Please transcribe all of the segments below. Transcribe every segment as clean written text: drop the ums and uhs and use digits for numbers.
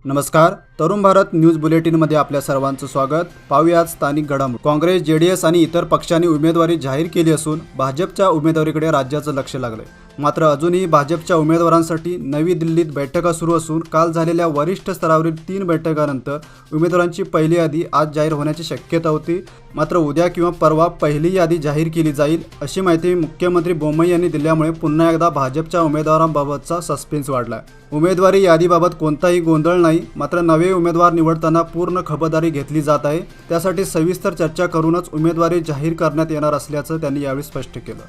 नमस्कार, तरुण भारत न्यूज बुलेटिनमध्ये आपल्या सर्वांचं स्वागत. पाहूयात स्थानिक घडामोडी. काँग्रेस, जेडीएस आणि इतर पक्षांनी उमेदवारी जाहीर केली असून भाजपच्या उमेदवारीकडे राज्याचं लक्ष लागलंय. मात्र अजूनही भाजपच्या उमेदवारांसाठी नवी दिल्लीत बैठका सुरू असून काल झालेल्या वरिष्ठ स्तरावरील 3 बैठकांनंतर उमेदवारांची पहिली यादी आज जाहीर होण्याची शक्यता होती. मात्र उद्या किंवा परवा पहिली यादी जाहीर केली जाईल अशी माहिती मुख्यमंत्री बोम्मई यांनी दिल्यामुळे पुन्हा एकदा भाजपच्या उमेदवारांबाबतचा सस्पेन्स वाढला. उमेदवारी यादीबाबत कोणताही गोंधळ नाही, मात्र नवे उमेदवार निवडताना पूर्ण खबरदारी घेतली जात आहे. त्यासाठी सविस्तर चर्चा करूनच उमेदवारी जाहीर करण्यात येणार असल्याचं त्यांनी यावेळी स्पष्ट केलं.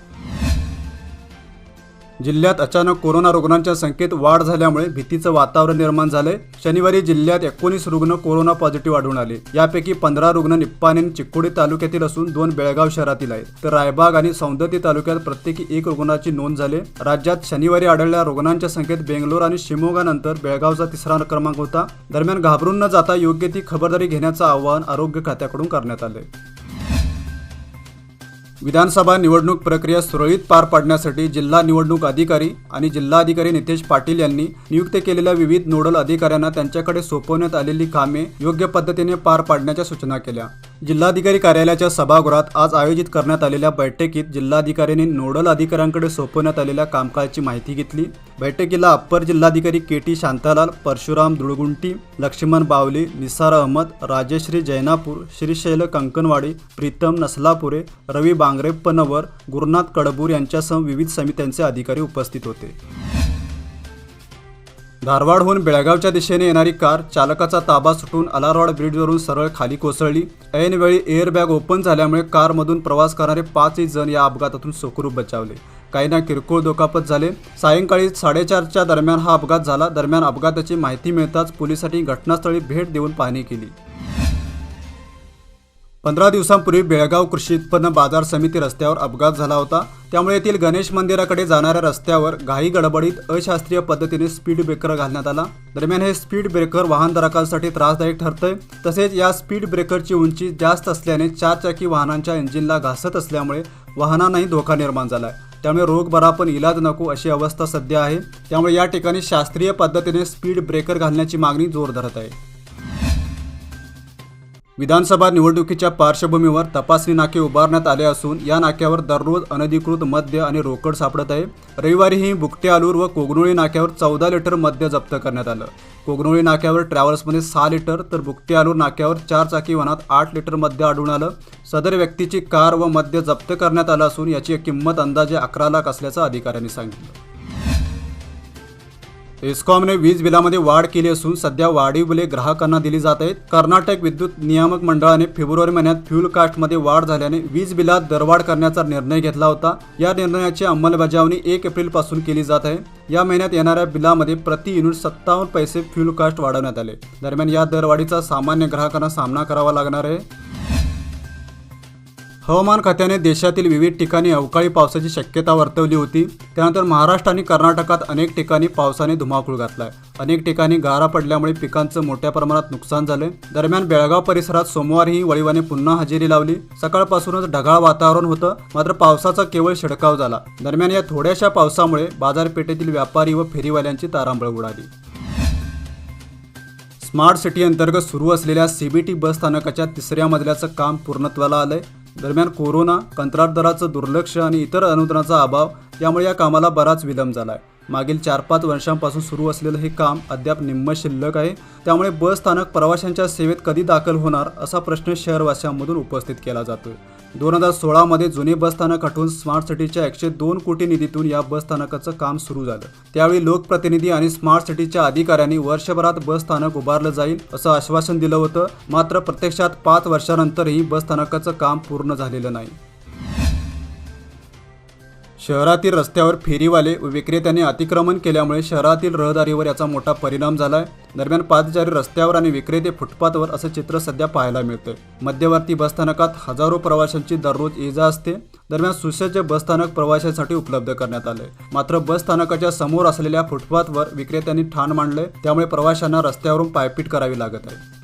जिल्ह्यात अचानक कोरोना रुग्णांच्या संख्येत वाढ झाल्यामुळे भीतीचं वातावरण निर्माण झालंय. शनिवारी जिल्ह्यात 19 रुग्ण कोरोना पॉझिटिव्ह आढळून आले. यापैकी 15 रुग्ण निप्पाणी आणि चिक्कोडी तालुक्यातील असून 2 बेळगाव शहरातील आहेत, तर रायबाग आणि सौंदती तालुक्यात प्रत्येकी 1 रुग्णाची नोंद झाली. राज्यात शनिवारी आढळलेल्या रुग्णांच्या संख्येत बेंगलोर आणि शिमोगानंतर बेळगावचा 3रा क्रमांक होता. दरम्यान घाबरून न जाता योग्य ती खबरदारी घेण्याचं आवाहन आरोग्य खात्याकडून करण्यात आले. विधानसभा निवडणूक प्रक्रिया सुरळीत पार पाडण्यासाठी जिल्हा निवडणूक अधिकारी आणि जिल्हाधिकारी नितेश पाटील यांनी नियुक्त केलेल्या विविध नोडल अधिकाऱ्यांना त्यांच्याकडे सोपवण्यात आलेली कामे योग्य पद्धतीने पार पाडण्याच्या सूचना केल्या. जिल्हाधिकारी कार्यालयाच्या सभागृहात आज आयोजित करण्यात आलेल्या बैठकीत जिल्हाधिकाऱ्यांनी नोडल अधिकाऱ्यांकडे सोपवण्यात आलेल्या कामकाजाची माहिती घेतली. बैठकीला अप्पर जिल्हाधिकारी के.टी. शांतालाल, परशुराम दुळगुंटी, लक्ष्मण बावले, निसार अहमद, राजेश्री जैनापूर, श्रीशैल कंकणवाडी, प्रीतम नसलापुरे, रवी बांगरेप्पनवर, गुरुनाथ कडबूर यांच्यासह विविध समित्यांचे अधिकारी उपस्थित होते. धारवाडहून बेळगावच्या दिशेने येणारी कार चालकाचा ताबा सुटून अलारवाड ब्रिजवरून सरळ खाली कोसळली. ऐनवेळी एअरबॅग ओपन झाल्यामुळे कारमधून प्रवास करणारे 5 जण या अपघातातून सुखरूप बचावले. काहींना किरकोळ दुखापत झाले. सायंकाळी 4:30च्या दरम्यान हा अपघात झाला. दरम्यान अपघाताची माहिती मिळताच पोलिसांनी घटनास्थळी भेट देऊन पाहणी केली. 15 दिवसांपूर्वी बेळगाव कृषी उत्पन्न बाजार समिती रस्त्यावर अपघात झाला होता. त्यामुळे येथील गणेश मंदिराकडे जाणाऱ्या रस्त्यावर घाई गडबडीत अशास्त्रीय पद्धतीने स्पीड ब्रेकर घालण्यात आला. दरम्यान हे स्पीड ब्रेकर वाहनधारकांसाठी त्रासदायक ठरतंय. तसेच या स्पीड ब्रेकरची उंची जास्त असल्याने 4 चाकी वाहनांच्या इंजिनला घासत असल्यामुळे वाहनांनाही धोका निर्माण झालाय. त्यामुळे रोग बरा पण इलाज नको अशी अवस्था सध्या आहे. त्यामुळे या ठिकाणी शास्त्रीय पद्धतीने स्पीड ब्रेकर घालण्याची मागणी जोर धरत आहे. विधानसभा निवडणुकीच्या पार्श्वभूमीवर तपासणी नाके उभारण्यात आले असून या नाक्यावर दररोज अनधिकृत मद्य आणि रोकड सापडत आहे. रविवारीही बुकटेआलूर व कोगनोळी नाक्यावर 14 लिटर मद्य जप्त करण्यात आलं. कोगनोळी नाक्यावर ट्रॅव्हल्समध्ये 6 लिटर तर बुकटेआलूर नाक्यावर 4 चाकी वाहनात 8 लिटर मद्य आढळून आलं. सदर व्यक्तीची कार व मद्य जप्त करण्यात आलं असून याची किंमत अंदाजे 11 लाख असल्याचं अधिकाऱ्यांनी सांगितलं. एस्कॉमने वीज बिलामध्ये वाढ केली असून सध्या वाढीव बिले ग्राहकांना दिली जात आहेत. कर्नाटक विद्युत नियामक मंडळाने फेब्रुवारी महिन्यात फ्यूल कास्टमध्ये वाढ झाल्याने वीज बिलात दरवाढ करण्याचा निर्णय घेतला होता. या निर्णयाची अंमलबजावणी 1 एप्रिलपासून केली जात आहे. या महिन्यात येणाऱ्या बिलामध्ये प्रति युनिट 57 पैसे फ्यूल कास्ट वाढवण्यात आले. दरम्यान या दरवाढीचा सामान्य ग्राहकांना सामना करावा लागणार आहे. हवामान खात्याने देशातील विविध ठिकाणी अवकाळी पावसाची शक्यता वर्तवली होती. त्यानंतर महाराष्ट्र आणि कर्नाटकात अनेक ठिकाणी पावसाने धुमाकूळ घातलाय. अनेक ठिकाणी गारा पडल्यामुळे पिकांचं मोठ्या प्रमाणात नुकसान झाले. दरम्यान बेळगाव परिसरात सोमवारीही वळीवाने पुन्हा हजेरी लावली. सकाळपासूनच ढगाळ वातावरण होतं, मात्र पावसाचा केवळ शिडकाव झाला. दरम्यान या थोड्याशा पावसामुळे बाजारपेठेतील व्यापारी व फेरीवाल्यांची तारांबळ उडाली. स्मार्ट सिटी अंतर्गत सुरू असलेल्या CBT बस स्थानकाच्या 3ऱ्या मजल्याचं काम पूर्णत्वाला आलंय. दरम्यान कोरोना, कंत्राटदाराचं दुर्लक्ष आणि इतर अनुदानाचा अभाव यामुळे या कामाला बराच विलंब झाला आहे. मागील 4-5 वर्षांपासून सुरू असलेलं हे काम अद्याप निम्म शिल्लक आहे. त्यामुळे बस स्थानक प्रवाशांच्या सेवेत कधी दाखल होणार असा प्रश्न शहरवासियांमधून उपस्थित केला जातोय. 2016 मध्ये जुने बस स्थानक हटवून स्मार्ट सिटीच्या 102 कोटी निधीतून या बस स्थानकाचं काम सुरू झालं. त्यावेळी लोकप्रतिनिधी आणि स्मार्ट सिटीच्या अधिकाऱ्यांनी वर्षभरात बस स्थानक उभारलं जाईल असं आश्वासन दिलं होतं. मात्र प्रत्यक्षात 5 वर्षानंतरही बस स्थानकाचं काम पूर्ण झालेलं नाही. शहरातील रस्त्यावर फेरीवाले व विक्रेत्यांनी अतिक्रमण केल्यामुळे शहरातील रहदारीवर याचा मोठा परिणाम झालाय. दरम्यान पादचारी रस्त्यावर आणि विक्रेते फुटपाथवर असं चित्र सध्या पाहायला मिळतंय. मध्यवर्ती बसस्थानकात हजारो प्रवाशांची दररोज ये जा असते. दरम्यान सुसज्ज बसस्थानक प्रवाशांसाठी उपलब्ध करण्यात आले. मात्र बसस्थानकाच्या समोर असलेल्या फुटपाथवर विक्रेत्यांनी ठाण मांडले. त्यामुळे प्रवाशांना रस्त्यावरून पायपीट करावी लागत आहे.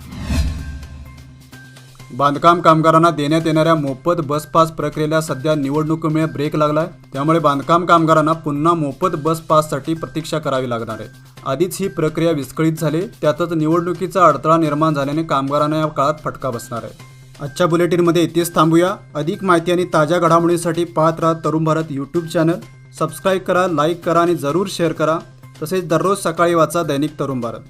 बांधकाम कामगारांना देण्यात येणाऱ्या मोफत बस पास प्रक्रियेला सध्या निवडणुकीमुळे ब्रेक लागलाय. त्यामुळे बांधकाम कामगारांना पुन्हा मोफत बस पाससाठी प्रतीक्षा करावी लागणार आहे. आधीच ही प्रक्रिया विस्कळीत झाली, त्यातच निवडणुकीचा अडथळा निर्माण झाल्याने कामगारांना या काळात फटका बसणार आहे. आजच्या बुलेटिनमध्ये इथेच थांबूया. अधिक माहिती आणि ताज्या घडामोडींसाठी पाहत राहा Tarun Bharat YouTube channel. Subscribe करा, लाईक करा आणि जरूर शेअर करा. तसेच दररोज सकाळी वाचा दैनिक तरुण भारत.